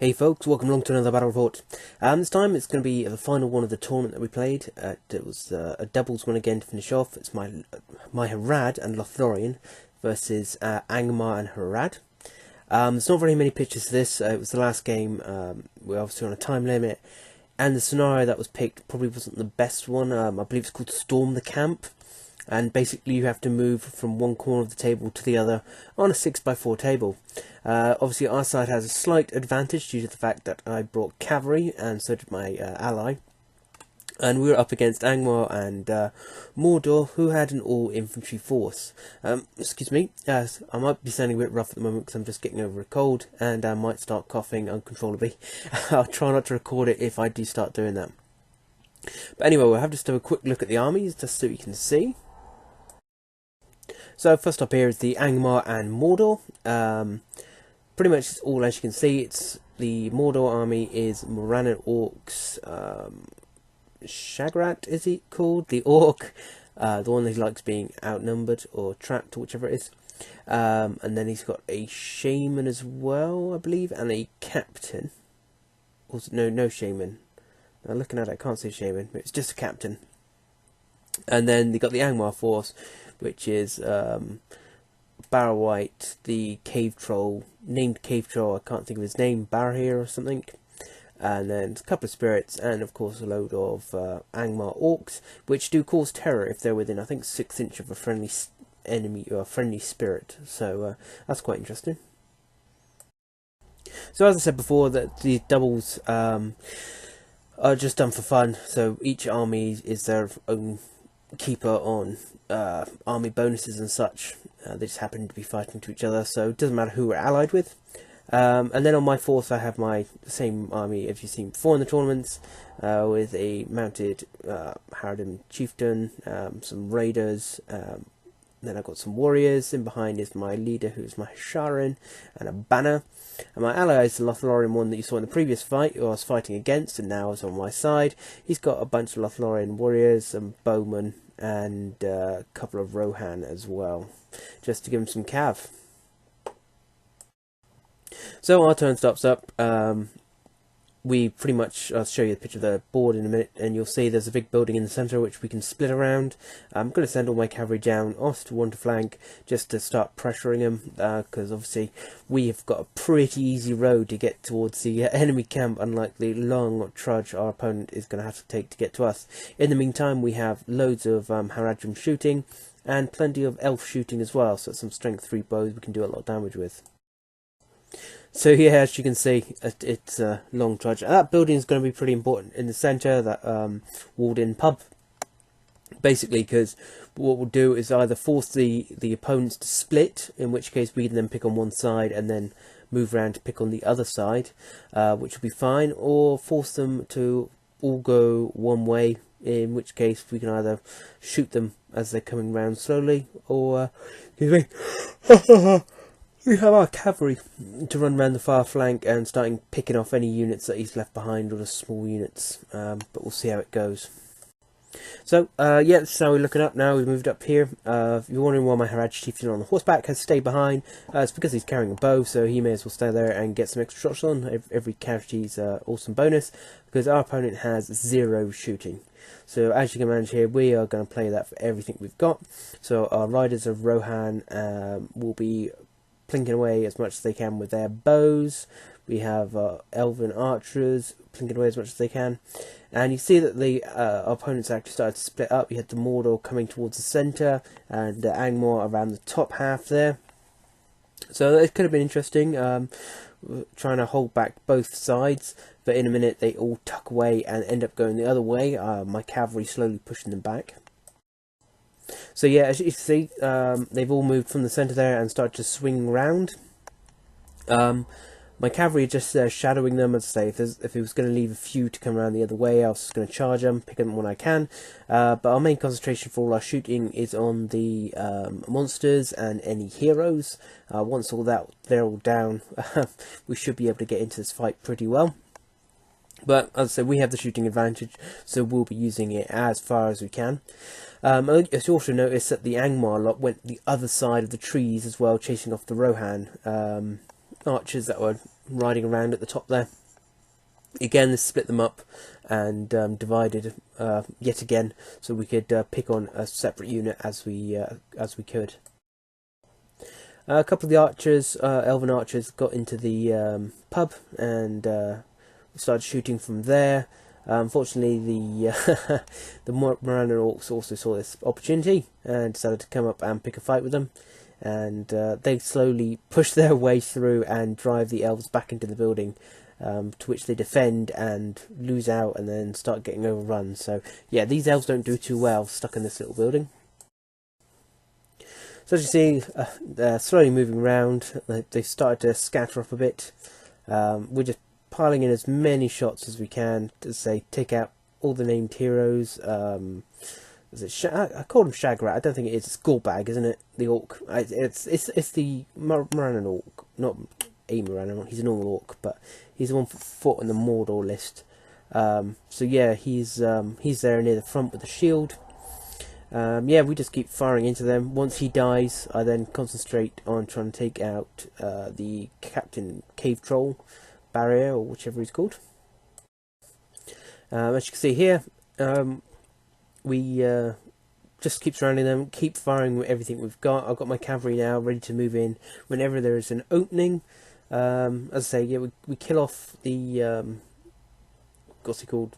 Hey folks, welcome along to another battle report. This time it's going to be the final one of the tournament that we played. It was a doubles one again to finish off. It's my Harad and Lothlorien versus Angmar and Harad. There's not very many pictures to this. It was the last game. We're obviously on a time limit, and the scenario that was picked probably wasn't the best one. I believe it's called Storm the Camp. And basically you have to move from one corner of the table to the other on a 6x4 table. Obviously our side has a slight advantage due to the fact that I brought cavalry, and so did my ally. And we were up against Angmar and Mordor, who had an all-infantry force. Excuse me, I might be sounding a bit rough at the moment because I'm just getting over a cold, and I might start coughing uncontrollably. I'll try not to record it if I do start doing that. But anyway, we'll have just have a quick look at the armies, just so you can see. So first up here is the Angmar and Mordor. Pretty much it's all as you can see. It's the Mordor army is Morannon orcs. Shagrat is he called? The orc, the one that he likes being outnumbered or trapped or whichever it is. And then he's got a shaman as well, I believe, and a captain. Also, no shaman. Now looking at it, I can't say shaman. It's just a captain. And then they got the Angmar force, which is Barrowhite, the cave troll, named cave troll, I can't think of his name, Barahir or something. And then a couple of spirits, and of course a load of Angmar orcs, which do cause terror if they're within, I think, 6 inches of a friendly enemy or a friendly spirit. So that's quite interesting. So as I said before, that the doubles are just done for fun. So each army is their own keeper on army bonuses and such. They just happen to be fighting to each other, so it doesn't matter who we're allied with. And then on my force I have my same army as you've seen before in the tournaments, with a mounted Harad chieftain, some raiders, then I've got some warriors. In behind is my leader, who's my Sharon, and a banner. And my ally is the Lothlorien one that you saw in the previous fight, who I was fighting against, and now is on my side. He's got a bunch of Lothlorien warriors, some bowmen, and a couple of Rohan as well, just to give him some cav. So our turn starts up. We pretty much, I'll show you a picture of the board in a minute, and you'll see there's a big building in the centre which we can split around. I'm going to send all my cavalry down off to one to flank just to start pressuring them, because obviously we have got a pretty easy road to get towards the enemy camp, unlike the long trudge our opponent is going to have to take to get to us. In the meantime, we have loads of Haradrim shooting and plenty of elf shooting as well, so some strength 3 bows we can do a lot of damage with. So yeah, as you can see, it's a long trudge. That building is going to be pretty important in the centre, that walled-in pub. Basically, because what we'll do is either force the opponents to split, in which case we can then pick on one side and then move around to pick on the other side, which will be fine, or force them to all go one way, in which case we can either shoot them as they're coming round slowly, or excuse me, we have our cavalry to run around the far flank and starting picking off any units that he's left behind, or the small units, but we'll see how it goes. So yeah, this is how we're looking up now. We've moved up here. If you're wondering why my Harad chieftain on the horseback has stayed behind, it's because he's carrying a bow, so he may as well stay there and get some extra shots on. Every casualty's awesome bonus, because our opponent has 0 shooting. So as you can manage here, we are going to play that for everything we've got. So our riders of Rohan will be plinking away as much as they can with their bows. We have elven archers plinking away as much as they can, and you see that the our opponents actually started to split up. You had the Mordor coming towards the centre, and Angmar around the top half there. So it could have been interesting, trying to hold back both sides, but in a minute they all tuck away and end up going the other way. My cavalry slowly pushing them back. So yeah, as you can see, they've all moved from the centre there and started to swing round. My cavalry are just shadowing them, as I say. If it was going to leave a few to come around the other way, I was just going to charge them, pick them when I can. But our main concentration for all our shooting is on the monsters and any heroes. Once they're all down, we should be able to get into this fight pretty well. But as I said, we have the shooting advantage, so we'll be using it as far as we can. As you also notice that the Angmar lot went the other side of the trees as well, chasing off the Rohan archers that were riding around at the top there. Again, this split them up and divided yet again, so we could pick on a separate unit as we could. A couple of the archers, elven archers, got into the pub and we started shooting from there. Unfortunately, the the Moranan orcs also saw this opportunity and decided to come up and pick a fight with them. And they slowly push their way through and drive the elves back into the building, to which they defend and lose out and then start getting overrun. So yeah, these elves don't do too well stuck in this little building. So as you see, they're slowly moving around. They've started to scatter up a bit. We're just piling in as many shots as we can to say take out all the named heroes. Is it I called him Shagrat. I don't think it is. It's Gorbag, isn't it? The orc. It's the Moranan orc, not a Moranan. He's a normal orc, but he's the one for fought in the Mordor list. So yeah, he's there near the front with the shield. Yeah, we just keep firing into them. Once he dies, I then concentrate on trying to take out the Captain Cave Troll barrier, or whichever he's called. As you can see here, we just keep surrounding them, keep firing with everything we've got. I've got my cavalry now ready to move in whenever there is an opening. As I say, yeah, we kill off the what's he called?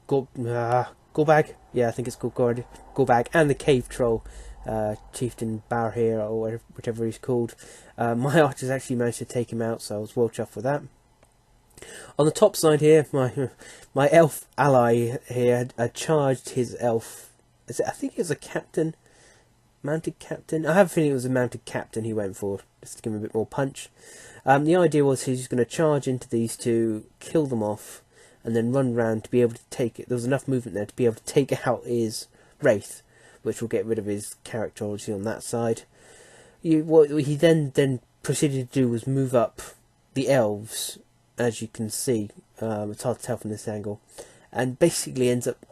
Gorbag. Yeah, I think it's called Gorbag, and the Cave Troll, Chieftain Barhir, or whichever he's called. My archers actually managed to take him out, so I was well chuffed with that. On the top side here, my elf ally here had charged his elf. I think it was a captain, mounted captain. I have a feeling it was a mounted captain he went for, just to give him a bit more punch. The idea was he's going to charge into these two, kill them off, and then run round to be able to take it. There was enough movement there to be able to take out his wraith, which will get rid of his character obviously on that side. What he then proceeded to do was move up the elves. As you can see, it's hard to tell from this angle, and basically ends up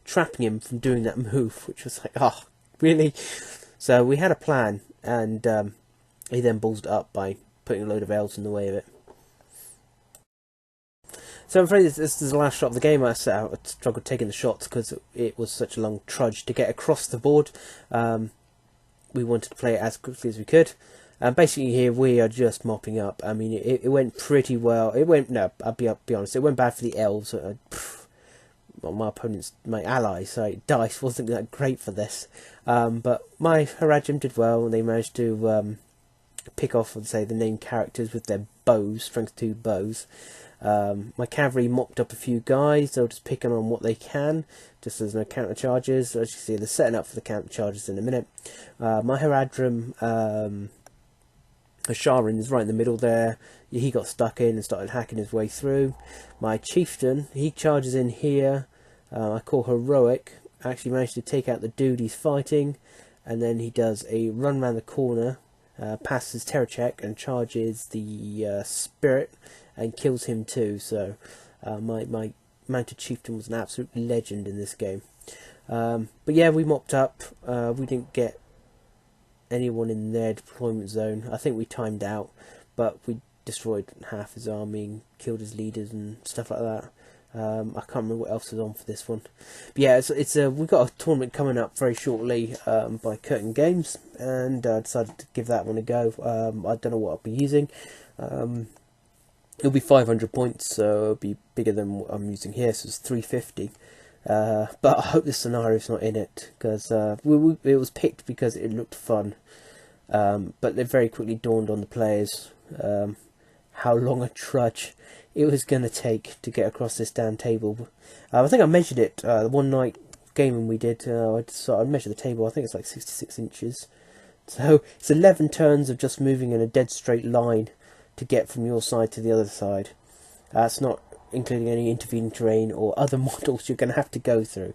trapping him from doing that move, which was like, oh, really? So we had a plan, and he then balls it up by putting a load of elves in the way of it. So I'm afraid this is the last shot of the game. I struggled taking the shots because it was such a long trudge to get across the board. We wanted to play it as quickly as we could. Basically here we are just mopping up. I mean, it went pretty well. I'll be honest, it went bad for the elves. My allies, dice wasn't that great for this. But my Harad did well, and they managed to pick off, let's say, the named characters with their bows, strength 2 bows. My cavalry mopped up a few guys. They'll just picking on what they can, just as no counter charges. As you see, they're setting up for the counter charges in a minute. My Haradrim, Sharon is right in the middle there. He got stuck in and started hacking his way through. My chieftain, he charges in here. I call heroic. Actually managed to take out the dude he's fighting, and then he does a run around the corner, passes terror check and charges the spirit and kills him too. So my mounted chieftain was an absolute legend in this game. But yeah, we mopped up. We didn't get anyone in their deployment zone. I think we timed out, but we destroyed half his army and killed his leaders and stuff like that. I can't remember what else was on for this one. But yeah, we've got a tournament coming up very shortly by Curtain Games, and I decided to give that one a go. I don't know what I'll be using. It'll be 500 points, so it'll be bigger than what I'm using here, so it's 350. But I hope this scenario's not in it, because it was picked because it looked fun. But it very quickly dawned on the players how long a trudge it was going to take to get across this damn table. I think I measured it one night gaming we did. I measured the table. I think it's like 66 inches. So it's 11 turns of just moving in a dead straight line to get from your side to the other side. That's not including any intervening terrain or other models you're going to have to go through.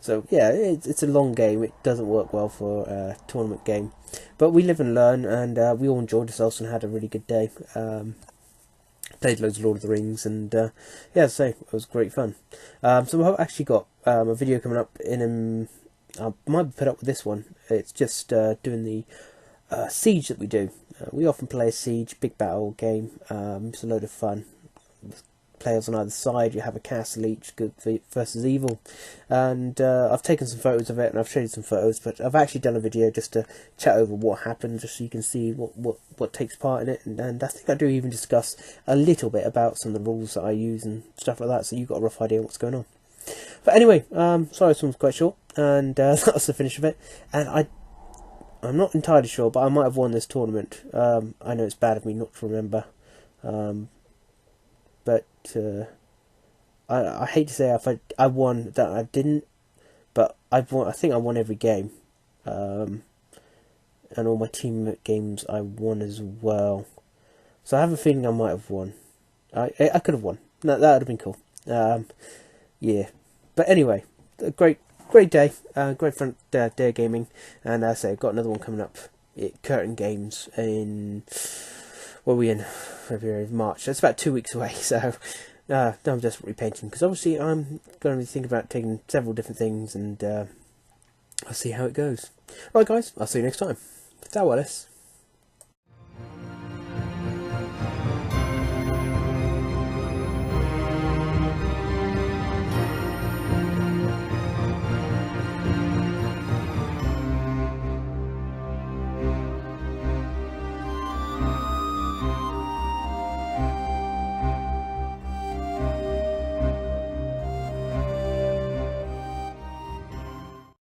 So yeah, it's a long game. It doesn't work well for a tournament game, but we live and learn, and we all enjoyed ourselves and had a really good day. Played loads of Lord of the Rings, and yeah, so it was great fun. So we've actually got a video coming up in I might put up with this one. It's just doing the siege that we do. We often play a siege, big battle game. It's a load of fun. Players on either side, you have a castle each, good versus evil, and I've taken some photos of it and I've shown you some photos, but I've actually done a video just to chat over what happened, just so you can see what takes part in it, and I think I do even discuss a little bit about some of the rules that I use and stuff like that, so you've got a rough idea of what's going on. But anyway, sorry this one was quite short, and that was the finish of it, and I'm not entirely sure, but I might have won this tournament. I know it's bad of me not to remember, but I hate to say if I won that I didn't, but I think I won every game, and all my team games I won as well. So I have a feeling I might have won. I could have won. That would have been cool. Yeah, but anyway, a great day, great fun day of gaming, and as I say, I've got another one coming up. Curtain Games in, what are we in? February, March. That's about 2 weeks away, so I'm desperately painting, because obviously I'm going to be thinking about taking several different things, and I'll see how it goes. Right guys, I'll see you next time. Ciao, Ellis.